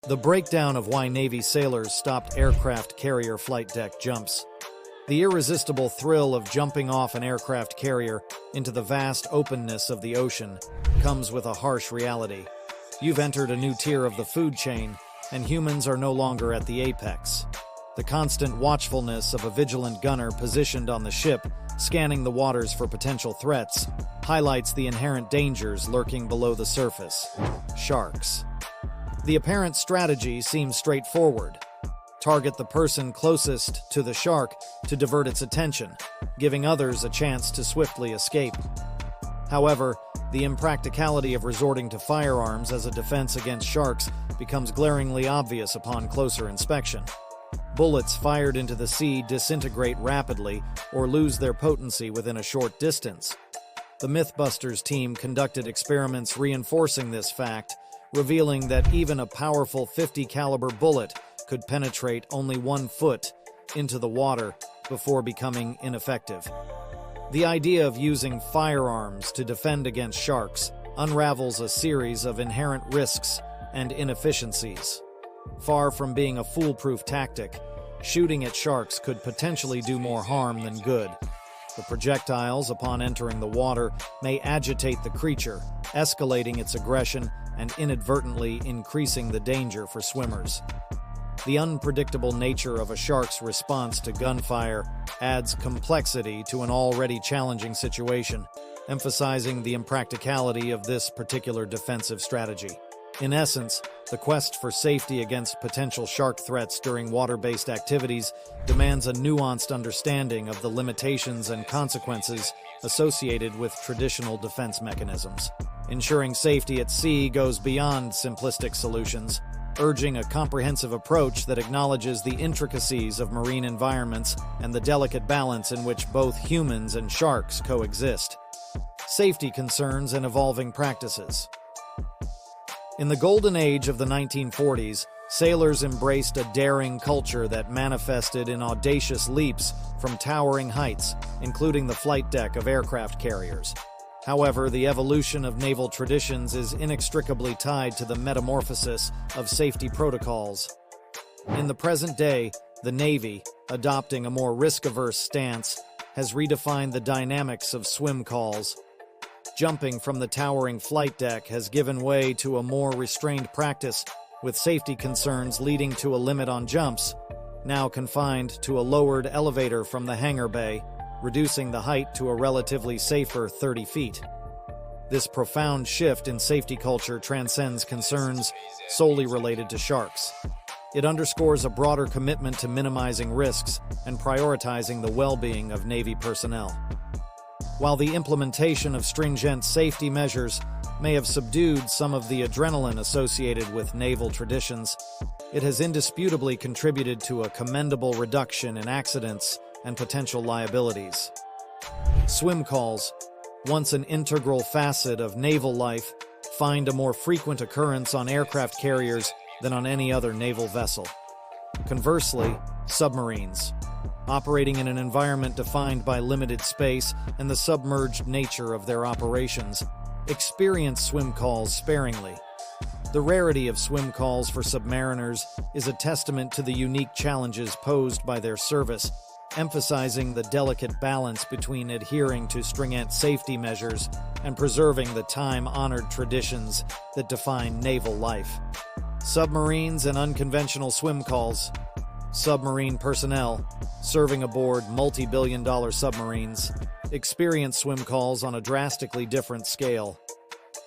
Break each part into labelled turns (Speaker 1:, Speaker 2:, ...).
Speaker 1: The breakdown of why Navy sailors stopped aircraft carrier flight deck jumps. The irresistible thrill of jumping off an aircraft carrier into the vast openness of the ocean comes with a harsh reality. You've entered a new tier of the food chain, and humans are no longer at the apex. The constant watchfulness of a vigilant gunner positioned on the ship, scanning the waters for potential threats, highlights the inherent dangers lurking below the surface. Sharks. The apparent strategy seems straightforward. Target the person closest to the shark to divert its attention, giving others a chance to swiftly escape. However, the impracticality of resorting to firearms as a defense against sharks becomes glaringly obvious upon closer inspection. Bullets fired into the sea disintegrate rapidly or lose their potency within a short distance. The Mythbusters team conducted experiments reinforcing this fact, revealing that even a powerful .50 caliber bullet could penetrate only 1 foot into the water before becoming ineffective. The idea of using firearms to defend against sharks unravels a series of inherent risks and inefficiencies. Far from being a foolproof tactic, shooting at sharks could potentially do more harm than good. The projectiles, upon entering the water, may agitate the creature, escalating its aggression and inadvertently increasing the danger for swimmers. The unpredictable nature of a shark's response to gunfire adds complexity to an already challenging situation, emphasizing the impracticality of this particular defensive strategy. In essence, the quest for safety against potential shark threats during water-based activities demands a nuanced understanding of the limitations and consequences associated with traditional defense mechanisms. Ensuring safety at sea goes beyond simplistic solutions, urging a comprehensive approach that acknowledges the intricacies of marine environments and the delicate balance in which both humans and sharks coexist. Safety concerns and evolving practices. In the golden age of the 1940s, sailors embraced a daring culture that manifested in audacious leaps from towering heights, including the flight deck of aircraft carriers. However, the evolution of naval traditions is inextricably tied to the metamorphosis of safety protocols. In the present day, the Navy, adopting a more risk-averse stance, has redefined the dynamics of swim calls. Jumping from the towering flight deck has given way to a more restrained practice, with safety concerns leading to a limit on jumps, now confined to a lowered elevator from the hangar bay, reducing the height to a relatively safer 30 feet. This profound shift in safety culture transcends concerns solely related to sharks. It underscores a broader commitment to minimizing risks and prioritizing the well-being of Navy personnel. While the implementation of stringent safety measures may have subdued some of the adrenaline associated with naval traditions, it has indisputably contributed to a commendable reduction in accidents and potential liabilities. Swim calls, once an integral facet of naval life, find a more frequent occurrence on aircraft carriers than on any other naval vessel. Conversely, submarines, operating in an environment defined by limited space and the submerged nature of their operations, experience swim calls sparingly. The rarity of swim calls for submariners is a testament to the unique challenges posed by their service, emphasizing the delicate balance between adhering to stringent safety measures and preserving the time-honored traditions that define naval life. Submarines and unconventional swim calls. Submarine personnel, serving aboard multi-billion-dollar submarines, experience swim calls on a drastically different scale.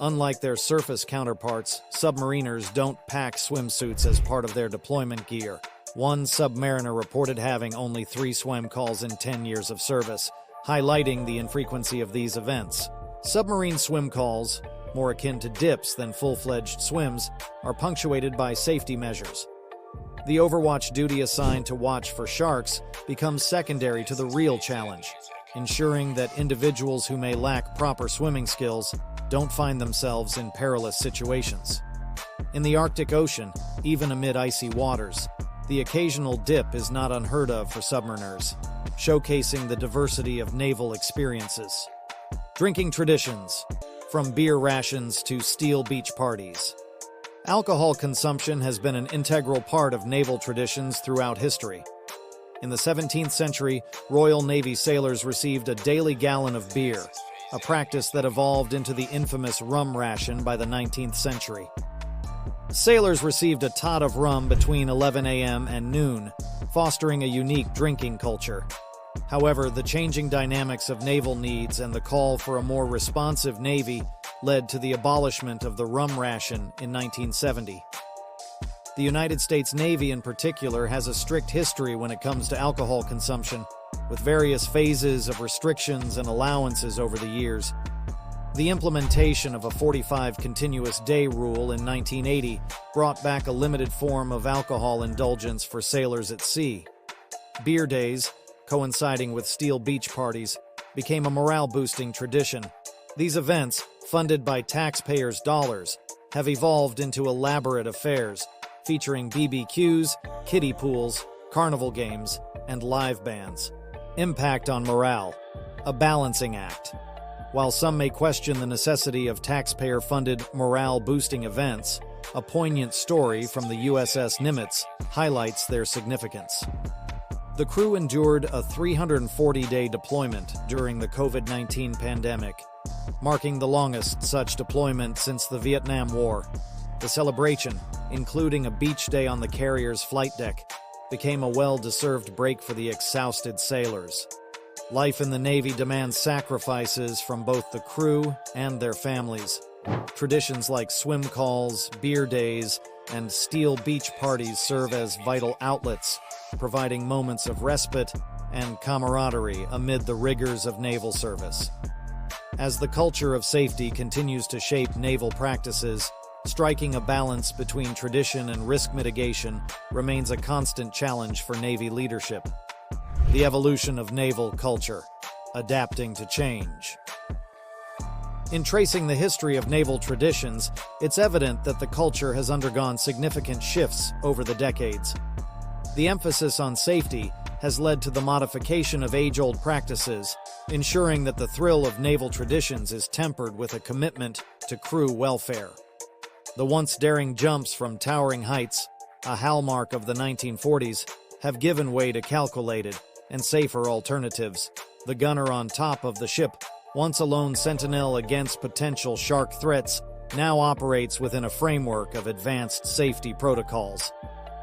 Speaker 1: Unlike their surface counterparts, submariners don't pack swimsuits as part of their deployment gear. One submariner reported having only 3 swim calls in 10 years of service, highlighting the infrequency of these events. Submarine swim calls, more akin to dips than full-fledged swims, are punctuated by safety measures. The overwatch duty assigned to watch for sharks becomes secondary to the real challenge, ensuring that individuals who may lack proper swimming skills don't find themselves in perilous situations. In the Arctic Ocean, even amid icy waters, the occasional dip is not unheard of for submariners, showcasing the diversity of naval experiences. Drinking traditions, from beer rations to steel beach parties. Alcohol consumption has been an integral part of naval traditions throughout history. In the 17th century, Royal Navy sailors received a daily gallon of beer, a practice that evolved into the infamous rum ration by the 19th century. Sailors received a tot of rum between 11 a.m. and noon, fostering a unique drinking culture. However, the changing dynamics of naval needs and the call for a more responsive Navy led to the abolishment of the rum ration in 1970. The United States Navy in particular has a strict history when it comes to alcohol consumption, with various phases of restrictions and allowances over the years. The implementation of a 45 continuous day rule in 1980 brought back a limited form of alcohol indulgence for sailors at sea. Beer days, coinciding with steel beach parties, became a morale-boosting tradition. These events, funded by taxpayers' dollars, have evolved into elaborate affairs, featuring BBQs, kiddie pools, carnival games, and live bands. Impact on morale: a balancing act. While some may question the necessity of taxpayer-funded morale-boosting events, a poignant story from the USS Nimitz highlights their significance. The crew endured a 340-day deployment during the COVID-19 pandemic, marking the longest such deployment since the Vietnam War. The celebration, including a beach day on the carrier's flight deck, became a well-deserved break for the exhausted sailors. Life in the Navy demands sacrifices from both the crew and their families. Traditions like swim calls, beer days, and steel beach parties serve as vital outlets, providing moments of respite and camaraderie amid the rigors of naval service. As the culture of safety continues to shape naval practices, striking a balance between tradition and risk mitigation remains a constant challenge for Navy leadership. The evolution of naval culture: adapting to change. In tracing the history of naval traditions, it's evident that the culture has undergone significant shifts over the decades. The emphasis on safety has led to the modification of age-old practices, ensuring that the thrill of naval traditions is tempered with a commitment to crew welfare. The once daring jumps from towering heights, a hallmark of the 1940s, have given way to calculated and safer alternatives. The gunner on top of the ship, once a lone sentinel against potential shark threats, now operates within a framework of advanced safety protocols.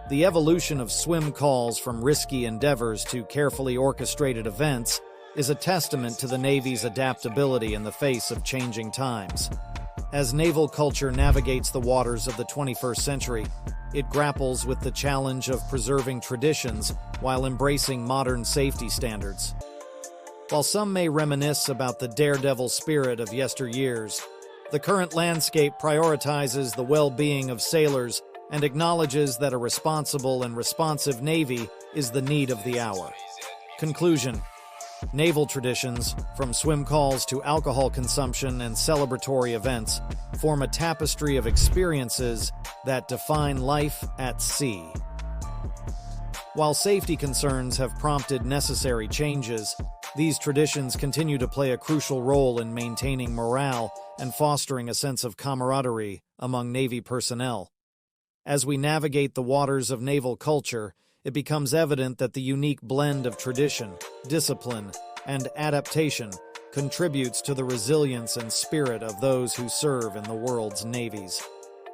Speaker 1: The evolution of swim calls from risky endeavors to carefully orchestrated events is a testament to the Navy's adaptability in the face of changing times. As naval culture navigates the waters of the 21st century, it grapples with the challenge of preserving traditions while embracing modern safety standards. While some may reminisce about the daredevil spirit of yesteryears, the current landscape prioritizes the well-being of sailors and acknowledges that a responsible and responsive Navy is the need of the hour. Conclusion: naval traditions, from swim calls to alcohol consumption and celebratory events, form a tapestry of experiences that define life at sea. While safety concerns have prompted necessary changes, these traditions continue to play a crucial role in maintaining morale and fostering a sense of camaraderie among Navy personnel. As we navigate the waters of naval culture, it becomes evident that the unique blend of tradition, discipline, and adaptation contributes to the resilience and spirit of those who serve in the world's navies.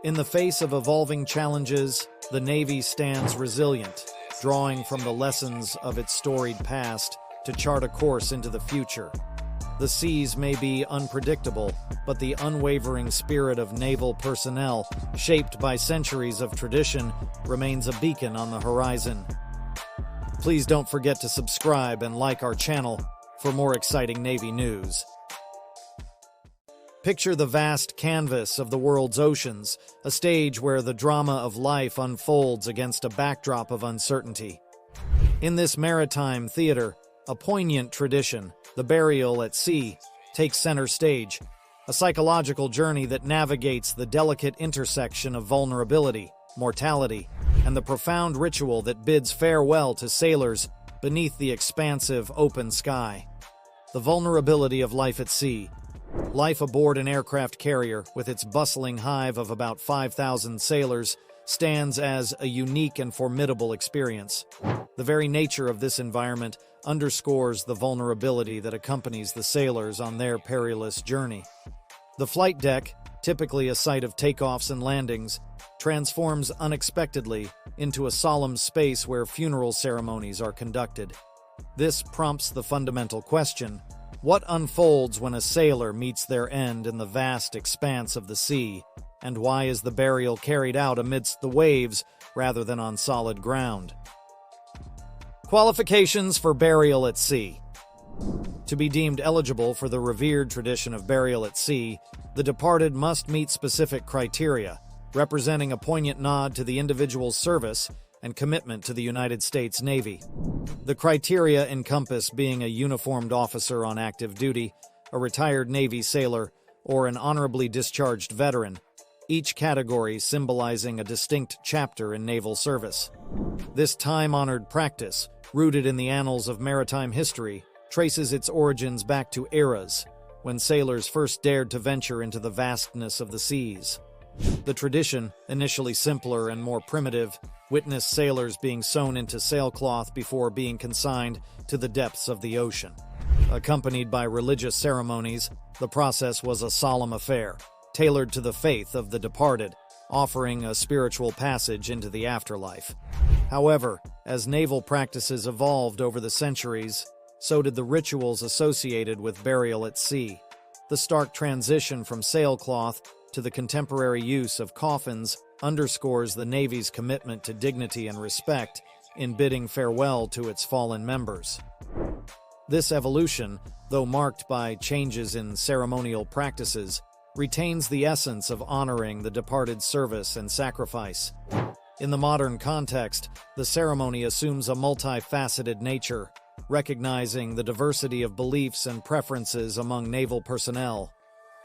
Speaker 1: In the face of evolving challenges, the Navy stands resilient, drawing from the lessons of its storied past to chart a course into the future. The seas may be unpredictable, but the unwavering spirit of naval personnel, shaped by centuries of tradition, remains a beacon on the horizon. Please don't forget to subscribe and like our channel for more exciting Navy news. Picture the vast canvas of the world's oceans, a stage where the drama of life unfolds against a backdrop of uncertainty. In this maritime theater, a poignant tradition, the burial at sea, takes center stage, a psychological journey that navigates the delicate intersection of vulnerability, mortality, and the profound ritual that bids farewell to sailors beneath the expansive open sky. The vulnerability of life at sea. Life aboard an aircraft carrier, with its bustling hive of about 5,000 sailors, stands as a unique and formidable experience. The very nature of this environment underscores the vulnerability that accompanies the sailors on their perilous journey. The flight deck, typically a site of takeoffs and landings, transforms unexpectedly into a solemn space where funeral ceremonies are conducted. This prompts the fundamental question: what unfolds when a sailor meets their end in the vast expanse of the sea, and why is the burial carried out amidst the waves rather than on solid ground? Qualifications for burial at sea. To be deemed eligible for the revered tradition of burial at sea, the departed must meet specific criteria, representing a poignant nod to the individual's service and commitment to the United States Navy. The criteria encompass being a uniformed officer on active duty, a retired Navy sailor, or an honorably discharged veteran, each category symbolizing a distinct chapter in naval service. This time-honored practice, rooted in the annals of maritime history, traces its origins back to eras when sailors first dared to venture into the vastness of the seas. The tradition, initially simpler and more primitive, witnessed sailors being sewn into sailcloth before being consigned to the depths of the ocean. Accompanied by religious ceremonies, the process was a solemn affair, tailored to the faith of the departed, offering a spiritual passage into the afterlife. However, as naval practices evolved over the centuries, so did the rituals associated with burial at sea. The stark transition from sailcloth to the contemporary use of coffins underscores the Navy's commitment to dignity and respect in bidding farewell to its fallen members. This evolution, though marked by changes in ceremonial practices, retains the essence of honoring the departed's service and sacrifice. In the modern context, the ceremony assumes a multifaceted nature, recognizing the diversity of beliefs and preferences among naval personnel.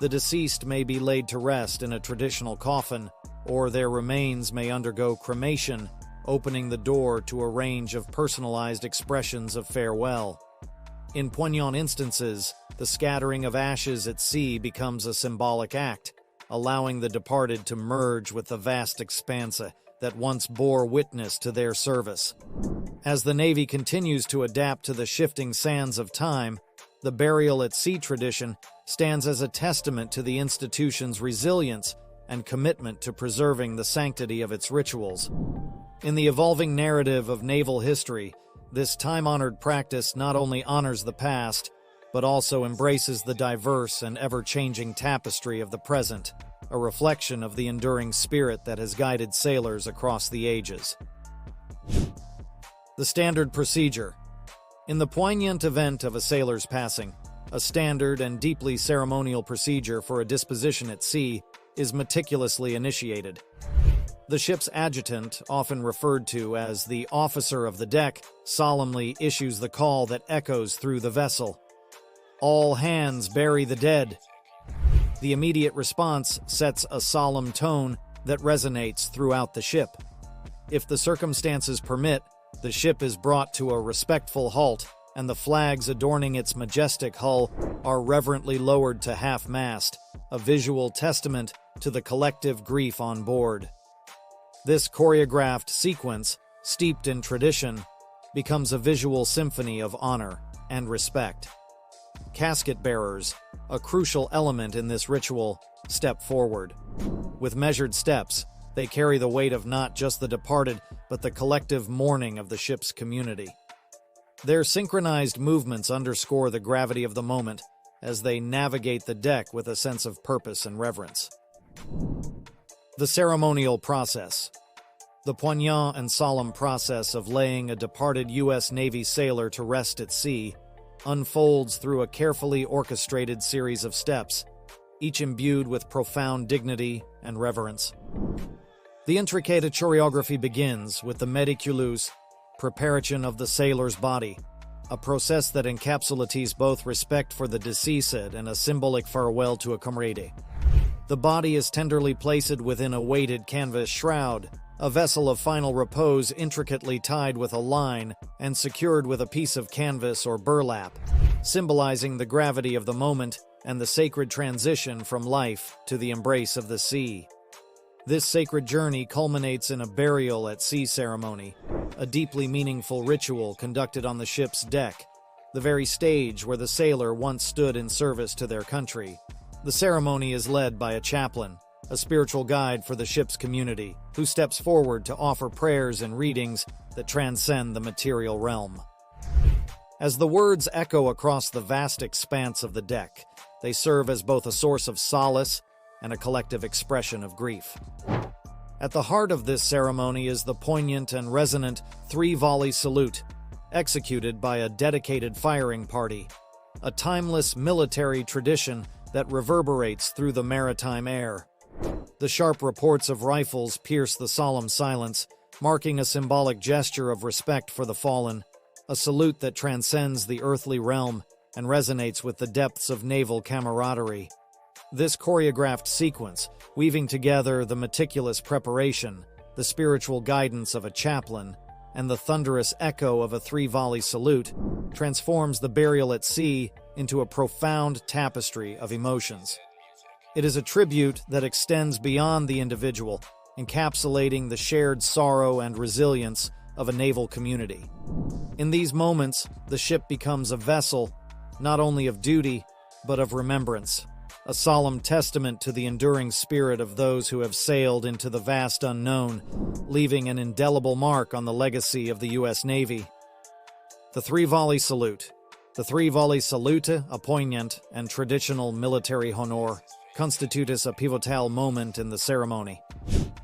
Speaker 1: The deceased may be laid to rest in a traditional coffin, or their remains may undergo cremation, opening the door to a range of personalized expressions of farewell. In poignant instances, the scattering of ashes at sea becomes a symbolic act, allowing the departed to merge with the vast expanse that once bore witness to their service. As the Navy continues to adapt to the shifting sands of time, the burial at sea tradition stands as a testament to the institution's resilience and commitment to preserving the sanctity of its rituals. In the evolving narrative of naval history, this time-honored practice not only honors the past, but also embraces the diverse and ever-changing tapestry of the present, a reflection of the enduring spirit that has guided sailors across the ages. The standard procedure. In the poignant event of a sailor's passing, a standard and deeply ceremonial procedure for a disposition at sea is meticulously initiated. The ship's adjutant, often referred to as the officer of the deck, solemnly issues the call that echoes through the vessel. "All hands bury the dead." The immediate response sets a solemn tone that resonates throughout the ship. If the circumstances permit, the ship is brought to a respectful halt, and the flags adorning its majestic hull are reverently lowered to half-mast, a visual testament to the collective grief on board. This choreographed sequence, steeped in tradition, becomes a visual symphony of honor and respect. Casket bearers, a crucial element in this ritual, step forward. With measured steps, they carry the weight of not just the departed, but the collective mourning of the ship's community. Their synchronized movements underscore the gravity of the moment as they navigate the deck with a sense of purpose and reverence. The ceremonial process. The poignant and solemn process of laying a departed U.S. Navy sailor to rest at sea unfolds through a carefully orchestrated series of steps, each imbued with profound dignity and reverence. The intricate choreography begins with the meticulous preparation of the sailor's body, a process that encapsulates both respect for the deceased and a symbolic farewell to a comrade. The body is tenderly placed within a weighted canvas shroud, a vessel of final repose intricately tied with a line and secured with a piece of canvas or burlap, symbolizing the gravity of the moment and the sacred transition from life to the embrace of the sea. This sacred journey culminates in a burial at sea ceremony, a deeply meaningful ritual conducted on the ship's deck, the very stage where the sailor once stood in service to their country. The ceremony is led by a chaplain, a spiritual guide for the ship's community, who steps forward to offer prayers and readings that transcend the material realm. As the words echo across the vast expanse of the deck, they serve as both a source of solace and a collective expression of grief. At the heart of this ceremony is the poignant and resonant three-volley salute, executed by a dedicated firing party, a timeless military tradition that reverberates through the maritime air. The sharp reports of rifles pierce the solemn silence, marking a symbolic gesture of respect for the fallen, a salute that transcends the earthly realm and resonates with the depths of naval camaraderie. This choreographed sequence, weaving together the meticulous preparation, the spiritual guidance of a chaplain, and the thunderous echo of a three-volley salute, transforms the burial at sea into a profound tapestry of emotions. It is a tribute that extends beyond the individual, encapsulating the shared sorrow and resilience of a naval community. In these moments, the ship becomes a vessel, not only of duty, but of remembrance, a solemn testament to the enduring spirit of those who have sailed into the vast unknown, leaving an indelible mark on the legacy of the U.S. Navy. The three-volley salute. The three-volley salute, a poignant and traditional military honor, constitutes a pivotal moment in the ceremony.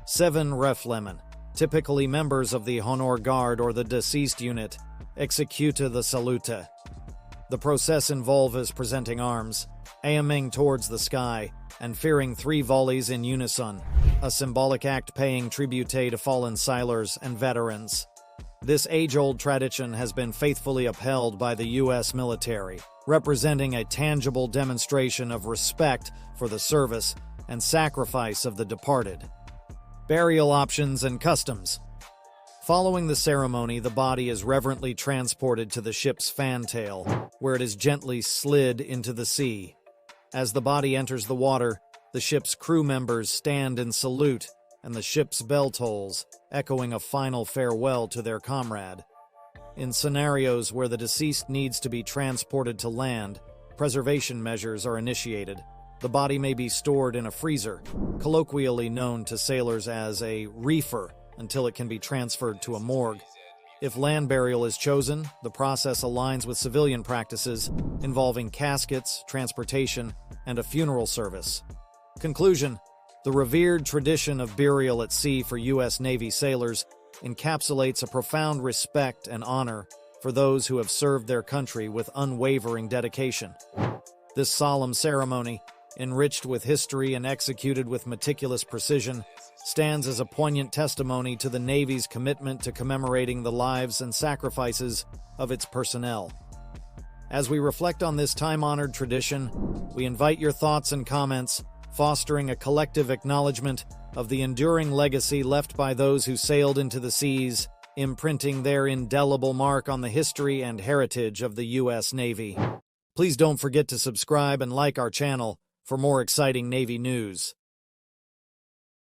Speaker 1: 7 reflemen, typically members of the honor guard or the deceased unit, execute the salute. The process involves presenting arms, aiming towards the sky, and firing 3 volleys in unison, a symbolic act paying tribute to fallen sailors and veterans. This age-old tradition has been faithfully upheld by the U.S. military, representing a tangible demonstration of respect for the service and sacrifice of the departed. Burial options and customs. Following the ceremony, the body is reverently transported to the ship's fantail, where it is gently slid into the sea. As the body enters the water, the ship's crew members stand in salute, and the ship's bell tolls, echoing a final farewell to their comrade. In scenarios where the deceased needs to be transported to land, preservation measures are initiated. The body may be stored in a freezer, colloquially known to sailors as a reefer, until it can be transferred to a morgue. If land burial is chosen, the process aligns with civilian practices involving caskets, transportation, and a funeral service. Conclusion: the revered tradition of burial at sea for U.S. Navy sailors encapsulates a profound respect and honor for those who have served their country with unwavering dedication. This solemn ceremony, enriched with history and executed with meticulous precision, stands as a poignant testimony to the Navy's commitment to commemorating the lives and sacrifices of its personnel. As we reflect on this time-honored tradition, we invite your thoughts and comments, fostering a collective acknowledgment of the enduring legacy left by those who sailed into the seas, imprinting their indelible mark on the history and heritage of the U.S. Navy. Please don't forget to subscribe and like our channel for more exciting Navy news.